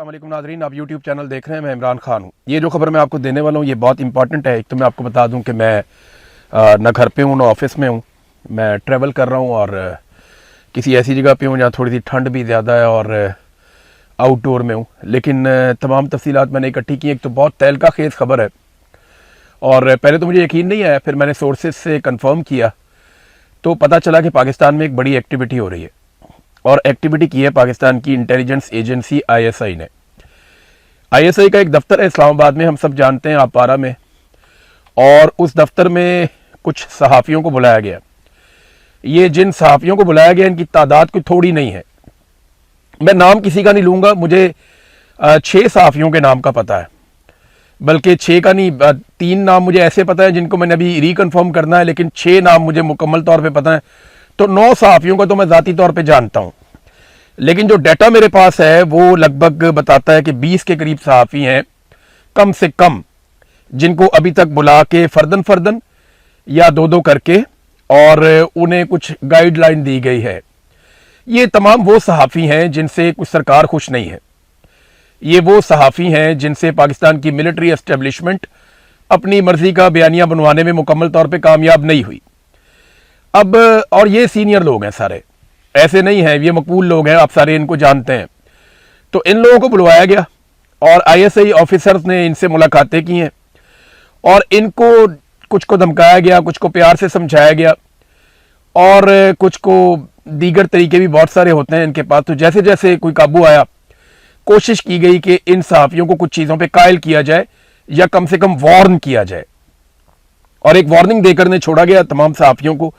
अस्सलाम वालेकुम नाज़रीन, आप यूट्यूब चैनल देख रहे हैं। मैं इमरान खान हूँ। ये जो खबर मैं आपको देने वाला हूँ ये बहुत इंपॉर्टेंट है। एक तो मैं आपको बता दूँ कि मैं ना घर पे हूँ ना ऑफिस में हूँ। मैं ट्रैवल कर रहा हूँ और किसी ऐसी जगह पे हूँ जहाँ थोड़ी सी ठंड भी ज़्यादा है और आउटडोर में हूँ। लेकिन तमाम तफसीलात मैंने इकट्ठी की। एक तो बहुत तहलका खेज़ खबर है और पहले तो मुझे यकीन नहीं आया, फिर मैंने सोर्सेज से कंफर्म किया तो पता चला कि पाकिस्तान में एक बड़ी एक्टिविटी हो रही है। और एक्टिविटी की है पाकिस्तान की इंटेलिजेंस एजेंसी आईएसआई ने। आईएसआई का एक दफ्तर है इस्लामाबाद में, हम सब जानते हैं, आपारा में। और उस दफ्तर में कुछ सहाफ़ियों को बुलाया गया। ये जिन सहाफ़ियों को बुलाया गया इनकी तादाद कोई थोड़ी नहीं है। मैं नाम किसी का नहीं लूँगा, मुझे 6 सहाफ़ियों के नाम का पता है, बल्कि 6 का नहीं, 3 नाम मुझे ऐसे पता है जिनको मैंने अभी रिकन्फर्म करना है, लेकिन 6 नाम मुझे मुकम्मल तौर पे पता है। तो 9 सहाफ़ियों को तो मैं ज़ाती तौर पे जानता हूँ, लेकिन जो डाटा मेरे पास है वो लगभग बताता है कि 20 के करीब सहाफ़ी हैं कम से कम, जिनको अभी तक बुला के फ़र्दन फ़र्दन या दो करके और उन्हें कुछ गाइडलाइन दी गई है। ये तमाम वो सहाफ़ी हैं जिनसे कुछ सरकार खुश नहीं है। ये वो सहाफ़ी हैं जिनसे पाकिस्तान की मिलिट्री एस्टेब्लिशमेंट अपनी मर्ज़ी का बयानिया बनवाने में मुकम्मल तौर पे कामयाब नहीं हुई। अब और ये सीनियर लोग हैं सारे, ऐसे नहीं हैं, ये मकबूल लोग हैं, आप सारे इनको जानते हैं। तो इन लोगों को बुलवाया गया और आईएसआई ऑफिसर्स ने इनसे मुलाकातें की हैं और इनको कुछ को धमकाया गया, कुछ को प्यार से समझाया गया और कुछ को दीगर तरीके भी बहुत सारे होते हैं इनके पास। तो जैसे जैसे कोई काबू आया, कोशिश की गई कि इन सहाफ़ियों को कुछ चीज़ों पे कायल किया जाए या कम से कम वार्न किया जाए, और एक वार्निंग देकर ने छोड़ा गया तमाम सहाफ़ियों को।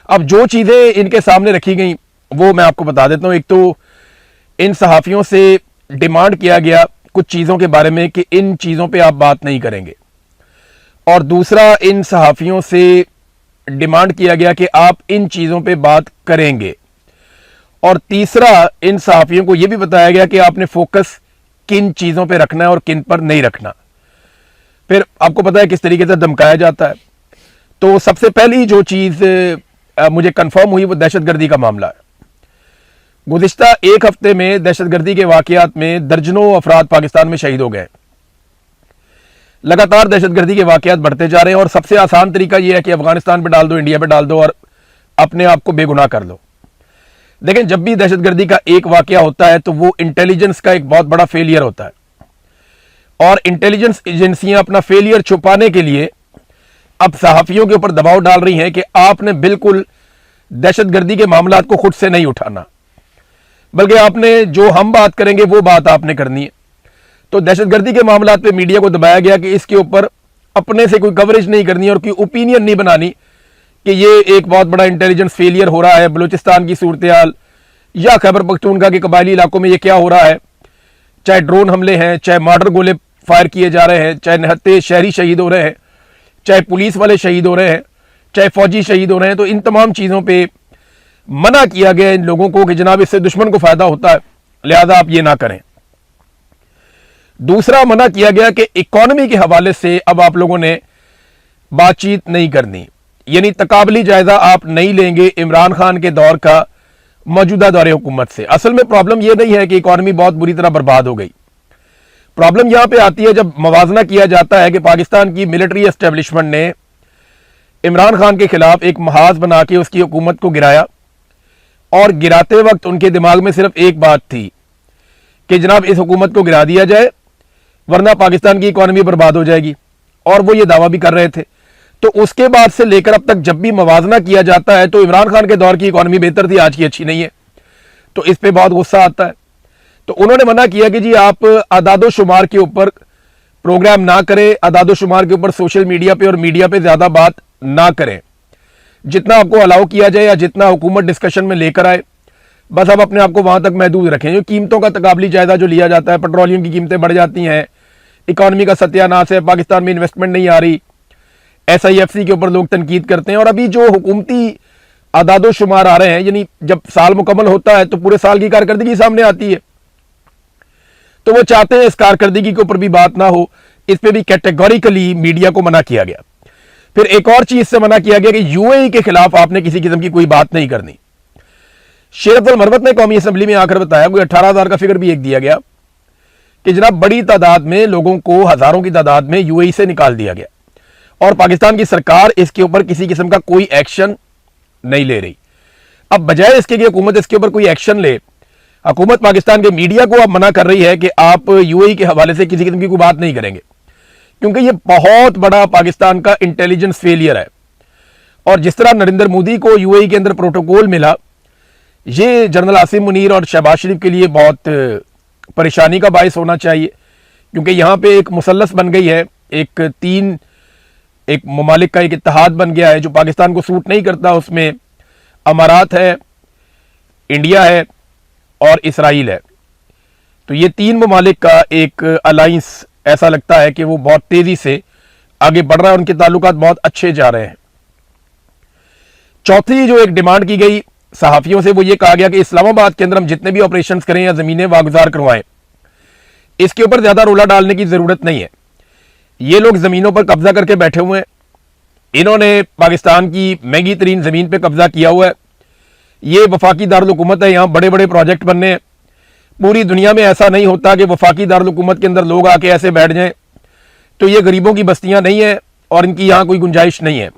अब जो चीज़ें इनके सामने रखी गई वो मैं आपको बता देता हूँ। एक तो इन सहाफ़ियों से डिमांड किया गया कुछ चीज़ों के बारे में कि इन चीज़ों पे आप बात नहीं करेंगे, और दूसरा इन सहाफ़ियों से डिमांड किया गया कि आप इन चीज़ों पे बात करेंगे, और तीसरा इन सहाफ़ियों को यह भी बताया गया कि आपने फोकस किन चीज़ों पे रखना है और किन पर नहीं रखना। फिर आपको पता है किस तरीके से धमकाया जाता है। तो सबसे पहली जो चीज़ मुझे कंफर्म हुई वो दहशतगर्दी का मामला है। गुज़िश्ता एक हफ्ते में दहशतगर्दी के वाक़यात में दर्जनों अफराद पाकिस्तान में शहीद हो गए। लगातार दहशतगर्दी के वाक़यात बढ़ते जा रहे हैं और सबसे आसान तरीका यह है कि अफगानिस्तान पे डाल दो, इंडिया पे डाल दो और अपने आप को बेगुनाह कर लो। लेकिन जब भी दहशतगर्दी का एक वाक़या होता है तो वो इंटेलिजेंस का एक बहुत बड़ा फेलियर होता है, और इंटेलिजेंस एजेंसियां अपना फेलियर छुपाने के लिए अब सहाफ़ियों के ऊपर दबाव डाल रही हैं कि आपने बिल्कुल दहशतगर्दी के मामलात को खुद से नहीं उठाना, बल्कि आपने जो हम बात करेंगे वो बात आपने करनी है। तो दहशतगर्दी के मामलात पे मीडिया को दबाया गया कि इसके ऊपर अपने से कोई कवरेज नहीं करनी और कोई ओपिनियन नहीं बनानी कि ये एक बहुत बड़ा इंटेलिजेंस फेलियर हो रहा है, बलूचिस्तान की सूरत हाल या खैबर पख्तूनख्वा के कबायली इलाकों में ये क्या हो रहा है, चाहे ड्रोन हमले हैं, चाहे मॉर्टर गोले फायर किए जा रहे हैं, चाहे निहत्ते शहरी शहीद हो रहे हैं, चाहे पुलिस वाले शहीद हो रहे हैं, चाहे फौजी शहीद हो रहे हैं। तो इन तमाम चीज़ों पे मना किया गया इन लोगों को कि जनाब इससे दुश्मन को फायदा होता है, लिहाजा आप ये ना करें। दूसरा मना किया गया कि इकॉनमी के हवाले से अब आप लोगों ने बातचीत नहीं करनी, यानी तकाबली जायजा आप नहीं लेंगे इमरान खान के दौर का मौजूदा दौरे हुकूमत से। असल में प्रॉब्लम यह नहीं है कि इकॉनमी बहुत बुरी तरह बर्बाद हो गई। प्रॉब्लम यहां पे आती है जब मवाजना किया जाता है कि पाकिस्तान की मिलिट्री एस्टेब्लिशमेंट ने इमरान खान के खिलाफ एक महाज बना के उसकी हुकूमत को गिराया, और गिराते वक्त उनके दिमाग में सिर्फ एक बात थी कि जनाब इस हुकूमत को गिरा दिया जाए वरना पाकिस्तान की इकॉनमी बर्बाद हो जाएगी, और वो ये दावा भी कर रहे थे। तो उसके बाद से लेकर अब तक जब भी मवाजना किया जाता है तो इमरान खान के दौर की इकॉनमी बेहतर थी, आज की अच्छी नहीं है। तो इस पे बहुत गुस्सा आता है। तो उन्होंने मना किया कि जी आप आदादो शुमार के ऊपर प्रोग्राम ना करें, आदादो शुमार के ऊपर सोशल मीडिया पे और मीडिया पे ज़्यादा बात ना करें। जितना आपको अलाउ किया जाए या जितना हुकूमत डिस्कशन में लेकर आए, बस आप अपने आप को वहाँ तक महदूद रखें। जो कीमतों का तकाबली जायजा जो लिया जाता है, पेट्रोलियम की कीमतें बढ़ जाती हैं, इकॉनमी का सत्यानाश है, पाकिस्तान में इन्वेस्टमेंट नहीं आ रही, SIFC के ऊपर लोग तनकीद करते हैं। और अभी जो हुकूमती आदादो शुमार आ रहे हैं, यानी जब साल मुकम्मल होता है तो पूरे साल की कारकर्दगी सामने आती है, तो वो चाहते हैं इस कारकर्दगी के ऊपर भी बात ना हो। इस पे भी कैटेगोरिकली मीडिया को मना किया गया। फिर एक और चीज से मना किया गया कि UAE के खिलाफ आपने किसी किस्म की कोई बात नहीं करनी। शेर अब्दुल मरवत ने कौमी असम्बली में आकर बताया, कोई 18,000 का फिगर भी एक दिया गया कि जनाब बड़ी तादाद में लोगों को, हजारों की तादाद में यूएई से निकाल दिया गया और पाकिस्तान की सरकार इसके ऊपर किसी किस्म का कोई एक्शन नहीं ले रही। अब बजाय इसके कि हुकूमत इसके ऊपर कोई एक्शन ले, हुकूमत पाकिस्तान के मीडिया को अब मना कर रही है कि आप यूएई के हवाले से किसी किस्म की कोई बात नहीं करेंगे, क्योंकि ये बहुत बड़ा पाकिस्तान का इंटेलिजेंस फेलियर है। और जिस तरह नरेंद्र मोदी को यूएई के अंदर प्रोटोकॉल मिला, ये जनरल आसिम मुनीर और शहबाज शरीफ के लिए बहुत परेशानी का बायस होना चाहिए, क्योंकि यहाँ पे एक मुसल्लस बन गई है, एक ममालिक का एक इत्तेहाद बन गया है जो पाकिस्तान को सूट नहीं करता। उसमें अमारात है, इंडिया है और इसराइल है। तो ये तीन ममालिक का एक अलायंस ऐसा लगता है कि वो बहुत तेजी से आगे बढ़ रहा है, उनके ताल्लुकात बहुत अच्छे जा रहे हैं। चौथी जो एक डिमांड की गई सहाफियों से, वो ये कहा गया कि इस्लामाबाद के अंदर हम जितने भी ऑपरेशंस करें या जमीनें वागुजार करवाएं, इसके ऊपर ज्यादा रोला डालने की जरूरत नहीं है। ये लोग जमीनों पर कब्जा करके बैठे हुए हैं, इन्होंने पाकिस्तान की महंगी तरीन जमीन पर कब्जा किया हुआ है। ये वफाकी दारुल हुकूमत है, यहाँ बड़े बड़े प्रोजेक्ट बनने हैं। पूरी दुनिया में ऐसा नहीं होता कि वफाकी दारुल हुकूमत के अंदर लोग आके ऐसे बैठ जाएं। तो ये गरीबों की बस्तियां नहीं है और इनकी यहाँ कोई गुंजाइश नहीं है।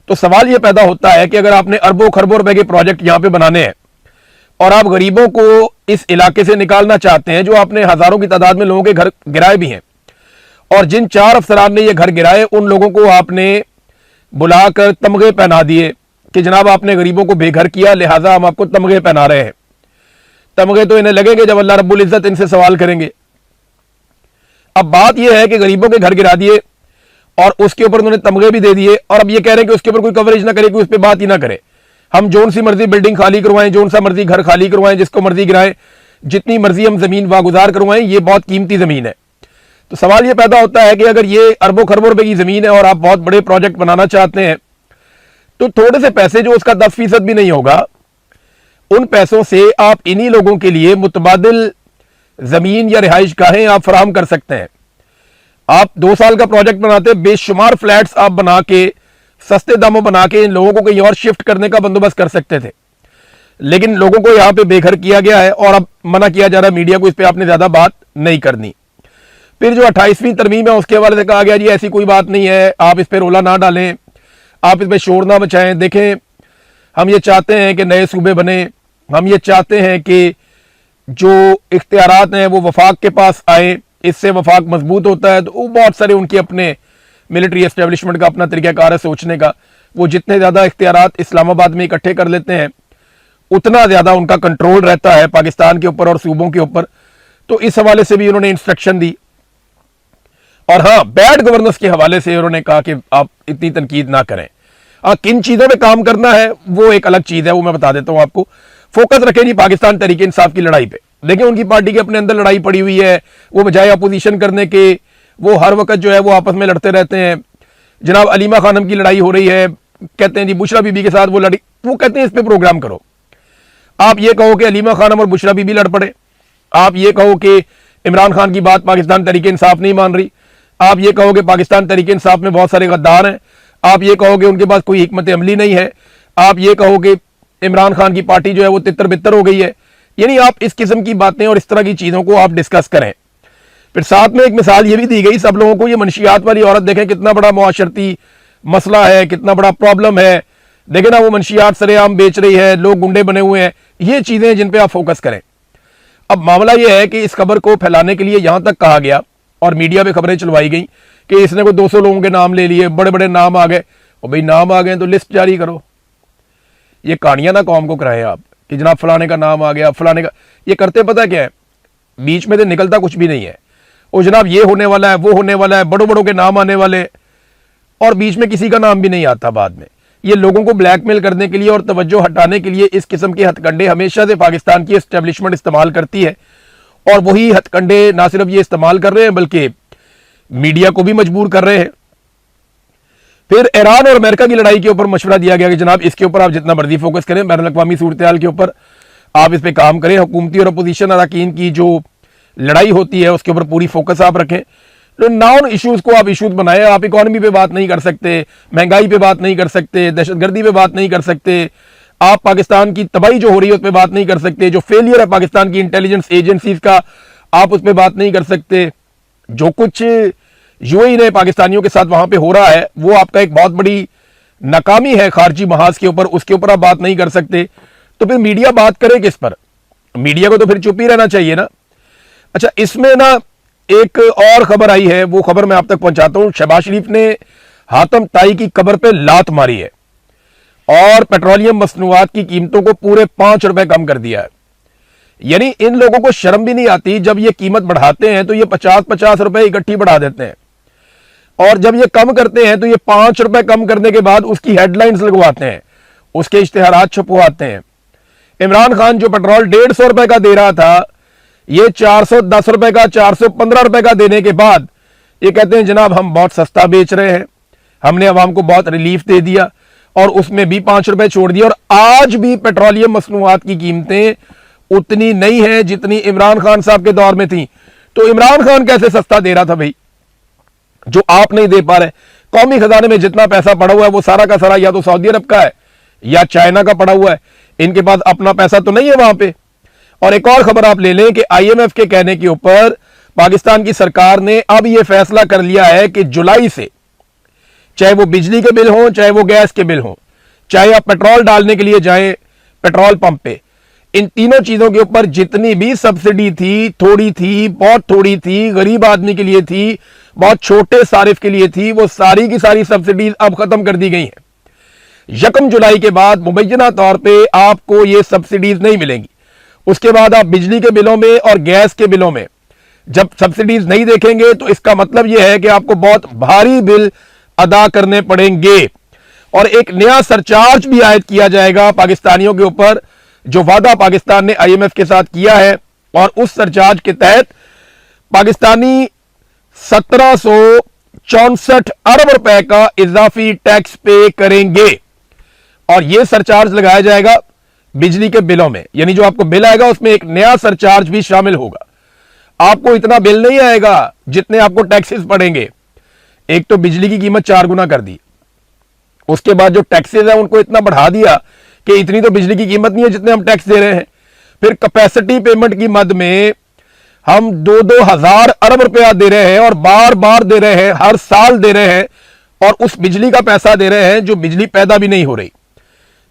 तो सवाल ये पैदा होता है कि अगर आपने अरबों खरबों रुपए के प्रोजेक्ट यहाँ पे बनाने हैं और आप गरीबों को इस इलाके से निकालना चाहते हैं, जो आपने हजारों की तादाद में लोगों के घर गिराए भी हैं, और जिन 4 अफसरान ने ये घर गिराए उन लोगों को आपने बुलाकर तमगे पहना दिए कि जनाब आपने गरीबों को बेघर किया, लिहाजा हम आपको तमगे पहना रहे हैं। तमगे तो इन्हें लगेंगे जब अल्लाह रब्बुल इज्जत इनसे सवाल करेंगे। अब बात यह है कि गरीबों के घर गिरा दिए और उसके ऊपर उन्होंने तमगे भी दे दिए, और अब ये कह रहे हैं कि उसके ऊपर कोई कवरेज ना करे, कोई उस पर बात ही ना करे। हम जोन सी मर्जी बिल्डिंग खाली करवाएं, जोन सा मर्जी घर खाली करवाएं, जिसको मर्जी गिराएं, जितनी मर्जी हम जमीन वागुजार करवाएं, ये बहुत कीमती जमीन है। तो सवाल ये पैदा होता है कि अगर ये अरबों खरबों रुपए की जमीन है और आप बहुत बड़े प्रोजेक्ट बनाना चाहते हैं, तो थोड़े से पैसे, जो उसका 10% भी नहीं होगा, उन पैसों से आप इन्हीं लोगों के लिए मुतबादिल जमीन या रिहाइश गाहें आप फराहम कर सकते हैं। आप 2 साल का प्रोजेक्ट बनाते, बेशुमार फ्लैट्स आप बना के सस्ते दामों बना के इन लोगों को कहीं और शिफ्ट करने का बंदोबस्त कर सकते थे, लेकिन लोगों को यहां पे बेघर किया गया है और अब मना किया जा रहा है मीडिया को इस पर आपने ज्यादा बात नहीं करनी। फिर जो 28वीं तरमीम है उसके हवाले से कहा गया जी ऐसी कोई बात नहीं है, आप इस पर रोला ना डालें, आप इस पर शोर ना मचाएं। देखें, हम ये चाहते हैं कि नए सूबे बने, हम ये चाहते हैं कि जो इख्तियारात हैं वो वफाक के पास आए, इससे वफाक मजबूत होता है। तो वो बहुत सारे उनके अपने मिलिट्री एस्टेब्लिशमेंट का अपना तरीकाकार है सोचने का। वो जितने ज़्यादा इख्तियारात इस्लामाबाद में इकट्ठे कर लेते हैं, उतना ज़्यादा उनका कंट्रोल रहता है पाकिस्तान के ऊपर और सूबों के ऊपर। तो इस हवाले से भी उन्होंने इंस्ट्रक्शन दी। और हाँ, बैड गवर्नेंस के हवाले से उन्होंने कहा कि आप इतनी तनकीद ना करें। किन चीज़ों पे काम करना है वो एक अलग चीज़ है, वो मैं बता देता हूँ आपको। फोकस रखें जी पाकिस्तान तहरीक इंसाफ की लड़ाई पे। देखिए, उनकी पार्टी के अपने अंदर लड़ाई पड़ी हुई है, वो बजाय अपोजिशन करने के वो हर वक्त जो है वो आपस में लड़ते रहते हैं। जनाब अलीमा खानम की लड़ाई हो रही है, कहते हैं जी बुशरा बीबी के साथ वो लड़ी, वो कहते हैं इस पे प्रोग्राम करो। आप ये कहो कि अलीमा खानम और बुशरा बीबी लड़ पड़े, आप ये कहो कि इमरान खान की बात पाकिस्तान तहरीक इंसाफ नहीं मान रही, आप ये कहो कि पाकिस्तान तहरीक इंसाफ में बहुत सारे गद्दार हैं, आप ये कहो कि उनके पास कोई हिकमत अमली नहीं है, आप ये कहो कि इमरान खान की पार्टी जो है वो तितर बितर हो गई है। यानी आप इस किस्म की बातें और इस तरह की चीज़ों को आप डिस्कस करें। फिर साथ में एक मिसाल ये भी दी गई सब लोगों को, ये मंशियात वाली औरत देखें कितना बड़ा मुआशरती मसला है, कितना बड़ा प्रॉब्लम है। देखें ना, वो मंशियात सरेआम बेच रही है, लोग गुंडे बने हुए हैं। ये चीज़ें जिन पे आप फोकस करें। अब मामला ये है कि इस खबर को फैलाने के लिए यहाँ तक कहा गया और मीडिया पे खबरें चलवाई गई कि इसने कोई 200 लोगों के नाम ले लिए, बड़े बड़े नाम आ गए। और भाई नाम आ गए तो लिस्ट जारी करो। ये कहानियां ना कौम को कराएं आप कि जनाब फलाने का नाम आ गया, फलाने का। ये करते पता क्या है, बीच में तो निकलता कुछ भी नहीं है। और जनाब ये होने वाला है, वो होने वाला है, बड़ों बड़ों के नाम आने वाले, और बीच में किसी का नाम भी नहीं आता बाद में। ये लोगों को ब्लैकमेल करने के लिए और तवज्जो हटाने के लिए इस किस्म के हथकंडे हमेशा से पाकिस्तान की एस्टेब्लिशमेंट इस्तेमाल करती है। और वही हथकंडे ना सिर्फ ये इस्तेमाल कर रहे हैं बल्कि मीडिया को भी मजबूर कर रहे हैं। फिर ईरान और अमेरिका की लड़ाई के ऊपर मशवरा दिया गया कि जनाब इसके ऊपर आप जितना मर्जी फोकस करें, बैनुल अक़वामी सूरत-ए-हाल के ऊपर आप इस पर काम करें। हुकूमती और अपोजिशन अरकान की जो लड़ाई होती है उसके ऊपर पूरी फोकस आप रखें। तो नॉन इश्यूज को आप इश्यूज बनाए। आप इकोनॉमी पे बात नहीं कर सकते, महंगाई पे बात नहीं कर सकते, दहशतगर्दी पे बात नहीं कर सकते, आप पाकिस्तान की तबाही जो हो रही है उस पर बात नहीं कर सकते, जो फेलियर है पाकिस्तान की इंटेलिजेंस एजेंसीज का आप उस पर बात नहीं कर सकते। जो कुछ यूएई ने पाकिस्तानियों के साथ वहां पे हो रहा है वो आपका एक बहुत बड़ी नाकामी है खारजी महाज के ऊपर, उसके ऊपर आप बात नहीं कर सकते। तो फिर मीडिया बात करे किस पर? मीडिया को तो फिर चुप ही रहना चाहिए ना। अच्छा, इसमें ना एक और खबर आई है, वो खबर मैं आप तक पहुंचाता हूं। शहबाज शरीफ ने हातम ताई की कब्र पे लात मारी है और पेट्रोलियम मसनूआत की कीमतों को पूरे 5 रुपए कम कर दिया है। यानी इन लोगों को शर्म भी नहीं आती, जब ये कीमत बढ़ाते हैं तो ये 50-50 रुपए इकट्ठी बढ़ा देते हैं, और जब ये कम करते हैं तो ये 5 रुपए कम करने के बाद उसकी हेडलाइंस लगवाते हैं, उसके इश्तेहारात छपवाते हैं। इमरान खान जो पेट्रोल 150 रुपए का दे रहा था, ये 410 रुपए का, 415 रुपए का देने के बाद ये कहते हैं जनाब हम बहुत सस्ता बेच रहे हैं, हमने अवाम को बहुत रिलीफ दे दिया, और उसमें भी 5 रुपए छोड़ दिया। और आज भी पेट्रोलियम मसनूआत की कीमतें उतनी नहीं है जितनी इमरान खान साहब के दौर में थी। तो इमरान खान कैसे सस्ता दे रहा था भाई, जो आप नहीं दे पा रहे? कौमी खजाने में जितना पैसा पड़ा हुआ है वो सारा का सारा या तो सऊदी अरब का है या चाइना का पड़ा हुआ है, इनके पास अपना पैसा तो नहीं है वहां पे। और एक और खबर आप ले लें कि आईएमएफ के कहने के ऊपर पाकिस्तान की सरकार ने अब यह फैसला कर लिया है कि जुलाई से चाहे वो बिजली के बिल हो, चाहे वो गैस के बिल हो, चाहे आप पेट्रोल डालने के लिए जाएं पेट्रोल पंप पे, इन तीनों चीजों के ऊपर जितनी भी सब्सिडी थी, थोड़ी थी, बहुत थोड़ी थी, गरीब आदमी के लिए थी, बहुत छोटे सारिफ के लिए थी, वो सारी की सारी सब्सिडीज अब खत्म कर दी गई हैं। 1 जुलाई के बाद मुबैना तौर पे आपको ये सब्सिडीज नहीं मिलेंगी। उसके बाद आप बिजली के बिलों में और गैस के बिलों में जब सब्सिडीज नहीं देखेंगे तो इसका मतलब यह है कि आपको बहुत भारी बिल अदा करने पड़ेंगे। और एक नया सरचार्ज भी आयद किया जाएगा पाकिस्तानियों के ऊपर, जो वादा पाकिस्तान ने आईएमएफ के साथ किया है, और उस सरचार्ज के तहत पाकिस्तानी 1764 अरब रुपए का इजाफी टैक्स पे करेंगे। और यह सरचार्ज लगाया जाएगा बिजली के बिलों में, यानी जो आपको बिल आएगा उसमें एक नया सरचार्ज भी शामिल होगा। आपको इतना बिल नहीं आएगा जितने आपको टैक्सेस पड़ेंगे। एक तो बिजली की कीमत 4 गुना कर दी, उसके बाद जो टैक्सेस है उनको इतना बढ़ा दिया कि इतनी तो बिजली की कीमत नहीं है जितने हम टैक्स दे रहे हैं। फिर कैपेसिटी पेमेंट की मद में हम 2-2 हजार अरब रुपया दे रहे हैं, और बार बार दे रहे हैं, हर साल दे रहे हैं, और उस बिजली का पैसा दे रहे हैं जो बिजली पैदा भी नहीं हो रही।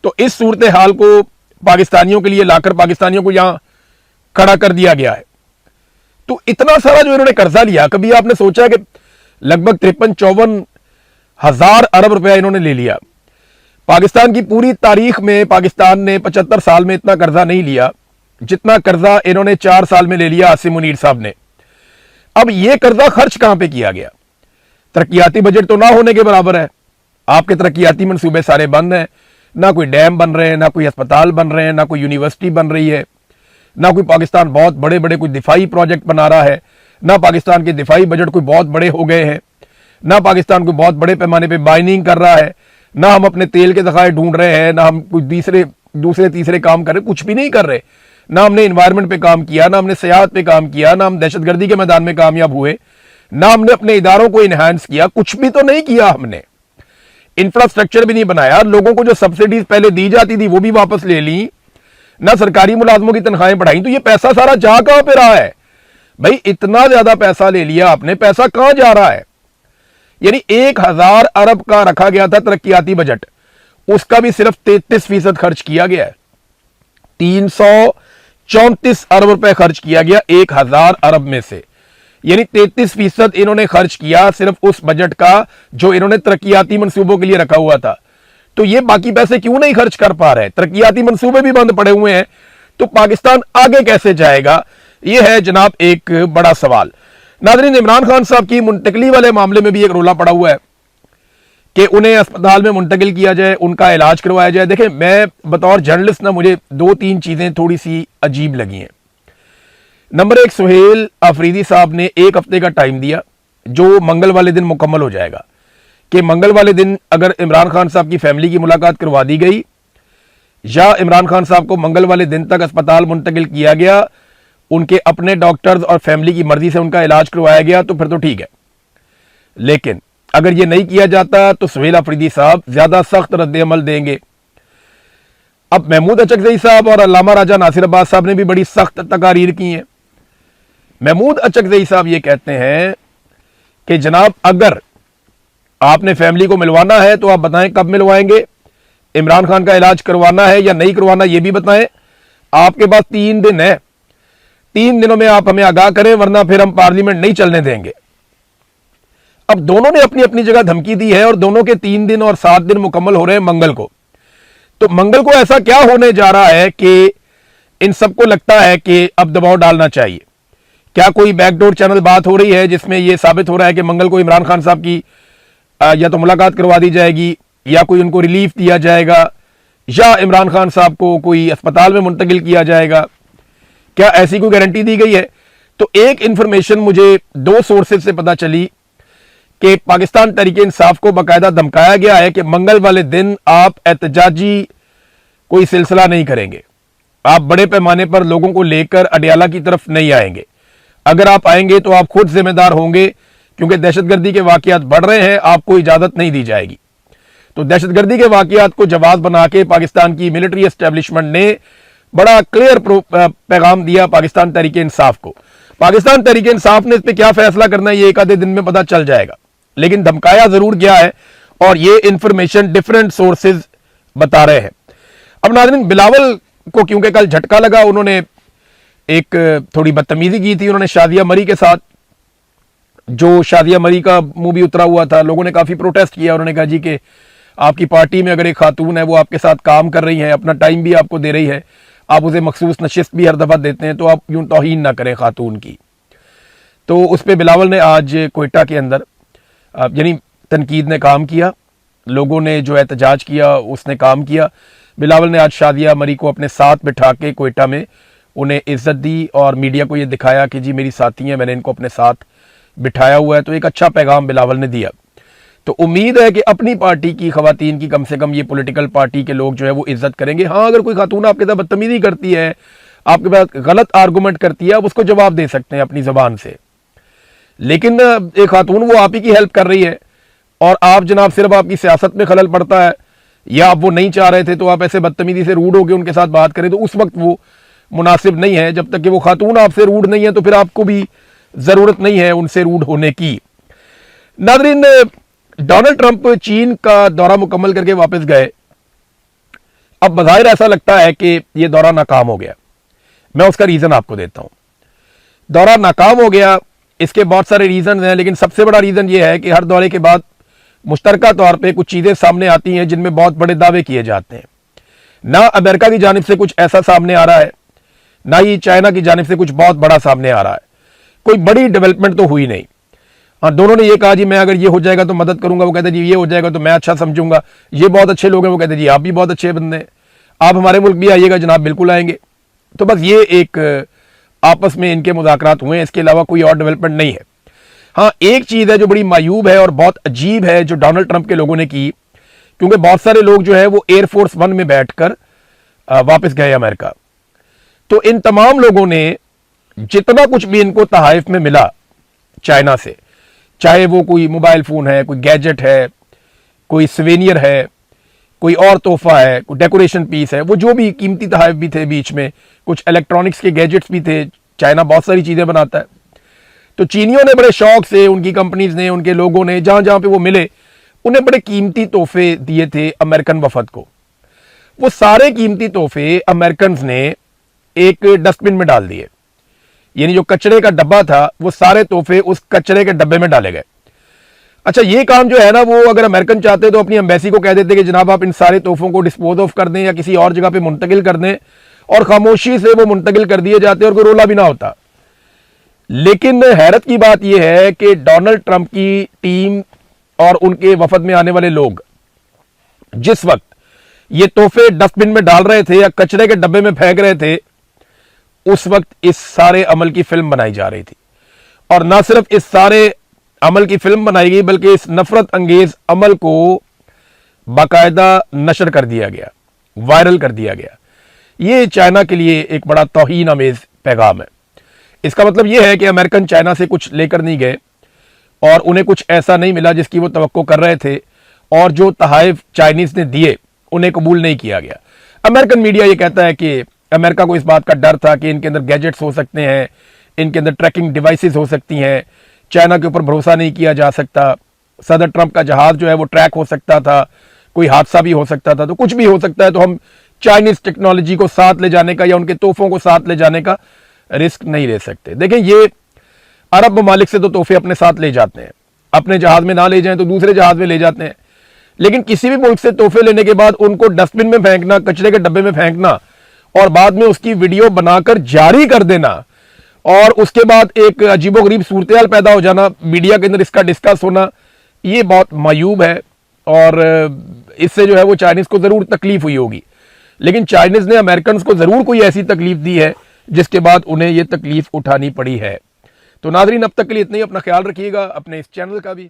तो इस सूरत हाल को पाकिस्तानियों के लिए लाकर पाकिस्तानियों को यहां खड़ा कर दिया गया है। तो इतना सारा जो इन्होंने कर्जा लिया, कभी आपने सोचा कि लगभग 53-54 हजार अरब रुपया इन्होंने ले लिया? पाकिस्तान की पूरी तारीख में पाकिस्तान ने 75 साल में इतना कर्जा नहीं लिया जितना कर्जा इन्होंने 4 साल में ले लिया आसिम मुनीर साहब ने। अब यह कर्जा खर्च कहां पे किया गया? तरक्याती बजट तो ना होने के बराबर है। आपके तरक्याती मंसूबे सारे बंद हैं, ना कोई डैम बन रहे हैं, ना कोई अस्पताल बन रहे हैं, ना कोई यूनिवर्सिटी बन रही है, ना कोई पाकिस्तान बहुत बड़े बड़े कोई दिफाई प्रोजेक्ट बना रहा है, ना पाकिस्तान के दिफाई बजट कोई बहुत बड़े हो गए हैं, ना पाकिस्तान कोई बहुत बड़े पैमाने पे माइनिंग कर रहा है, ना हम अपने तेल के ज़खायर ढूंढ रहे हैं, ना हम कुछ दूसरे तीसरे काम कर रहे, कुछ भी नहीं कर रहे। ना हमने इन्वायरमेंट पे काम किया, ना हमने सियाहत पे काम किया, ना हम दहशतगर्दी के मैदान में कामयाब हुए, ना हमने अपने इदारों को इन्हांस किया, कुछ भी तो नहीं किया हमने। इंफ्रास्ट्रक्चर भी नहीं बनाया, लोगों को जो सब्सिडीज पहले दी जाती थी वो भी वापस ले ली, ना सरकारी मुलाजमों की तनख्वाहें बढ़ाई। तो ये पैसा सारा जा कहां पे रहा है भाई? इतना ज्यादा पैसा ले लिया आपने, पैसा कहां जा रहा है? यानी 1000 अरब का रखा गया था तरक्याती बजट, उसका भी सिर्फ 33% खर्च किया गया है। 334 अरब रुपए खर्च किया गया 1000 अरब में से, यानी 33% इन्होंने खर्च किया सिर्फ उस बजट का जो इन्होंने तरक्याती मंसूबों के लिए रखा हुआ था। तो ये बाकी पैसे क्यों नहीं खर्च कर पा रहे? तरक्याती मंसूबे भी बंद पड़े हुए हैं, तो पाकिस्तान आगे कैसे जाएगा? यह है जनाब एक बड़ा सवाल। नाज़रीन, इमरान खान साहब की मुंतकली वाले मामले में भी एक रोला पड़ा हुआ है कि उन्हें अस्पताल में मुंतकिल किया जाए, उनका इलाज करवाया जाए। देखें, मैं बतौर जर्नलिस्ट ना मुझे 2-3 चीजें थोड़ी सी अजीब लगी हैं। नंबर 1, सुहेल अफरीदी साहब ने 1 हफ्ते का टाइम दिया जो मंगल वाले दिन मुकम्मल हो जाएगा, कि मंगल वाले दिन अगर इमरान खान साहब की फैमिली की मुलाकात करवा दी गई या इमरान खान साहब को मंगल वाले दिन तक अस्पताल मुंतकिल किया गया, उनके अपने डॉक्टर्स और फैमिली की मर्जी से उनका इलाज करवाया गया, तो फिर तो ठीक है। लेकिन अगर यह नहीं किया जाता तो सुहेल अफरीदी साहब ज्यादा सख्त रद्द-ए-अमल देंगे। अब महमूद अचकज़ई साहब और अल्लामा राजा नासिर अब्बास साहब ने भी बड़ी सख्त तकारीर की हैं। महमूद अचकज़ई साहब ये कहते हैं कि जनाब अगर आपने फैमिली को मिलवाना है तो आप बताएं कब मिलवाएंगे, इमरान खान का इलाज करवाना है या नहीं करवाना ये भी बताएं, आपके पास 3 दिन है, 3 दिनों में आप हमें आगाह करें वरना फिर हम पार्लियामेंट नहीं चलने देंगे। अब दोनों ने अपनी अपनी जगह धमकी दी है और दोनों के 3 दिन और 7 दिन मुकम्मल हो रहे हैं मंगल को। तो मंगल को ऐसा क्या होने जा रहा है कि इन सबको लगता है कि अब दबाव डालना चाहिए? क्या कोई बैकडोर चैनल बात हो रही है जिसमें यह साबित हो रहा है कि मंगल को इमरान खान साहब की या तो मुलाकात करवा दी जाएगी या कोई उनको रिलीफ दिया जाएगा या इमरान खान साहब को कोई अस्पताल में मुंतकिल किया जाएगा? क्या ऐसी कोई गारंटी दी गई है? तो एक इंफॉर्मेशन मुझे 2 सोर्सेज से पता चली कि पाकिस्तान तहरीक इंसाफ को बाकायदा धमकाया गया है कि मंगल वाले दिन आप एहतजाजी कोई सिलसिला नहीं करेंगे, आप बड़े पैमाने पर लोगों को लेकर अडियाला की तरफ नहीं आएंगे, अगर आप आएंगे तो आप खुद जिम्मेदार होंगे क्योंकि दहशतगर्दी के वाकयात बढ़ रहे हैं, आपको इजाजत नहीं दी जाएगी। तो दहशतगर्दी के वाकयात को जवाब बना के पाकिस्तान की मिलिट्री एस्टेब्लिशमेंट ने बड़ा क्लियर पैगाम दिया पाकिस्तान तहरीक इंसाफ को। पाकिस्तान तहरीक इंसाफ ने इस पर क्या फैसला करना है ये एक आधे दिन में पता चल जाएगा, लेकिन धमकाया जरूर गया है और ये इंफॉर्मेशन डिफरेंट सोर्सेज बता रहे हैं। अब नाज़रीन, बिलावल को क्योंकि कल झटका लगा, उन्होंने एक थोड़ी बदतमीजी की थी उन्होंने शादिया मरी के साथ। जो शादिया मरी का मूवी उतरा हुआ था, लोगों ने काफी प्रोटेस्ट किया, उन्होंने कहा जी कि आपकी पार्टी में अगर एक खातून है वो आपके साथ काम कर रही है, अपना टाइम भी आपको दे रही है, आप उसे मखसूस नशिस्त भी हर दफा देते हैं, तो आप यूं तौहीन ना करें खातून की। तो उस पर बिलावल ने आज कोयटा के अंदर यानी तनकीद ने काम किया, लोगों ने जो एहतजाज किया उसने काम किया। बिलावल ने आज शादिया मरी को अपने साथ बिठा के कोयटा में उन्हें इज्जत दी और मीडिया को ये दिखाया कि जी मेरी साथी हैं, मैंने इनको अपने साथ बिठाया हुआ है। तो एक अच्छा पैगाम बिलावल ने दिया। तो उम्मीद है कि अपनी पार्टी की खवातीन की कम से कम ये पॉलिटिकल पार्टी के लोग जो है वो इज्जत करेंगे। हाँ, अगर कोई खातून आपके साथ बदतमीजी करती है, आपके पास गलत आर्गूमेंट करती है, आप उसको जवाब दे सकते हैं अपनी जबान से, लेकिन एक खातून वो आप ही की हेल्प कर रही है और आप जनाब सिर्फ आपकी सियासत में खलल पड़ता है या आप वो नहीं चाह रहे थे तो आप ऐसे बदतमीजी से रूड होकर उनके साथ बात करें, तो उस वक्त वो मुनासिब नहीं है। जब तक कि वो खातून आपसे रूड नहीं है तो फिर आपको भी जरूरत नहीं है उनसे रूड होने की। नाज़रीन, डोनाल्ड ट्रंप चीन का दौरा मुकम्मल करके वापस गए। अब बज़ाहिर ऐसा लगता है कि यह दौरा नाकाम हो गया। मैं उसका रीजन आपको देता हूं। दौरा नाकाम हो गया, इसके बहुत सारे रीजन हैं, लेकिन सबसे बड़ा रीजन यह है कि हर दौरे के बाद मुश्तरका तौर पर कुछ चीजें सामने आती हैं जिनमें बहुत बड़े दावे किए जाते हैं। ना अमेरिका की जानिब से कुछ ऐसा सामने आ रहा है, ना ही चाइना की जानिब से कुछ बहुत बड़ा सामने आ रहा है। कोई बड़ी डेवलपमेंट तो हुई नहीं। हाँ, दोनों ने ये कहा जी मैं अगर ये हो जाएगा तो मदद करूंगा, वो कहते जी ये हो जाएगा तो मैं अच्छा समझूंगा, ये बहुत अच्छे लोग हैं, वो कहते जी आप भी बहुत अच्छे बंदे हैं, आप हमारे मुल्क भी आइएगा जनाब, बिल्कुल आएंगे। तो बस ये एक आपस में इनके मुज़ाकरात हुए हैं, इसके अलावा कोई और डेवलपमेंट नहीं है। हाँ, एक चीज़ है जो बड़ी मायूब है और बहुत अजीब है जो डोनाल्ड ट्रंप के लोगों ने की, क्योंकि बहुत सारे लोग जो है वो एयरफोर्स 1 में बैठकर वापस गए अमेरिका। तो इन तमाम लोगों ने जितना कुछ भी इनको तहाइफ में मिला चाइना से, चाहे वो कोई मोबाइल फोन है, कोई गैजेट है, कोई सवेनियर है, कोई और तोहफा है, कोई डेकोरेशन पीस है, वो जो भी कीमती तहाइफ भी थे, बीच में कुछ इलेक्ट्रॉनिक्स के गैजेट्स भी थे। चाइना बहुत सारी चीजें बनाता है, तो चीनियों ने बड़े शौक से, उनकी कंपनीज ने, उनके लोगों ने जहां जहां पे वो मिले उन्हें बड़े कीमती तोहफे दिए थे अमेरिकन वफद को। वो सारे कीमती तोहफे अमेरिकन ने एक डस्टबिन में डाल दिए, यानी जो कचरे का डब्बा था वो सारे तोहफे उस कचरे के डब्बे में डाले गए। अच्छा, ये काम जो है ना, वो अगर अमेरिकन चाहते तो अपनी एम्बेसी को कह देते कि जनाब आप इन सारे तोहफों को डिस्पोज ऑफ कर दें या किसी और जगह पे मुंतकिल कर दें, और खामोशी से वो मुंतकिल कर दिए जाते और कोई रोला भी ना होता। लेकिन हैरत की बात यह है कि डोनाल्ड ट्रंप की टीम और उनके वफद में आने वाले लोग जिस वक्त ये तोहफे डस्टबिन में डाल रहे थे या कचरे के डब्बे में फेंक रहे थे, उस वक्त इस सारे अमल की फिल्म बनाई जा रही थी। और ना सिर्फ इस सारे अमल की फिल्म बनाई गई, बल्कि इस नफरत अंगेज अमल को बाकायदा नशर कर दिया गया, वायरल कर दिया गया। ये चाइना के लिए एक बड़ा तौहीन अमेज पैगाम है। इसका मतलब यह है कि अमेरिकन चाइना से कुछ लेकर नहीं गए और उन्हें कुछ ऐसा नहीं मिला जिसकी वो तवक्को कर रहे थे, और जो तहाइफ चाइनीज ने दिए उन्हें कबूल नहीं किया गया। अमेरिकन मीडिया ये कहता है कि अमेरिका को इस बात का डर था कि इनके अंदर गैजेट्स हो सकते हैं, इनके अंदर ट्रैकिंग डिवाइसेस हो सकती हैं, चाइना के ऊपर भरोसा नहीं किया जा सकता, सदर ट्रंप का जहाज जो है वो ट्रैक हो सकता था, कोई हादसा भी हो सकता था, तो कुछ भी हो सकता है। तो हम चाइनीज टेक्नोलॉजी को साथ ले जाने का या उनके तोहफों को साथ ले जाने का रिस्क नहीं ले सकते। देखें, ये अरब ममालिक से तो तोहफे अपने साथ ले जाते हैं, अपने जहाज में ना ले जाएं तो दूसरे जहाज में ले जाते हैं, लेकिन किसी भी मुल्क से तोहफे लेने के बाद उनको डस्टबिन में फेंकना, कचरे के डब्बे में फेंकना और बाद में उसकी वीडियो बनाकर जारी कर देना और उसके बाद एक अजीबोगरीब सूरत पैदा हो जाना, मीडिया के अंदर इसका डिस्कस होना, ये बहुत मायूब है। और इससे जो है वो चाइनीज को जरूर तकलीफ हुई होगी, लेकिन चाइनीज ने अमेरिकन को जरूर कोई ऐसी तकलीफ दी है जिसके बाद उन्हें ये तकलीफ उठानी पड़ी है। तो नाजरीन, अब तक के लिए इतना ही। अपना ख्याल रखिएगा, अपने इस चैनल का भी।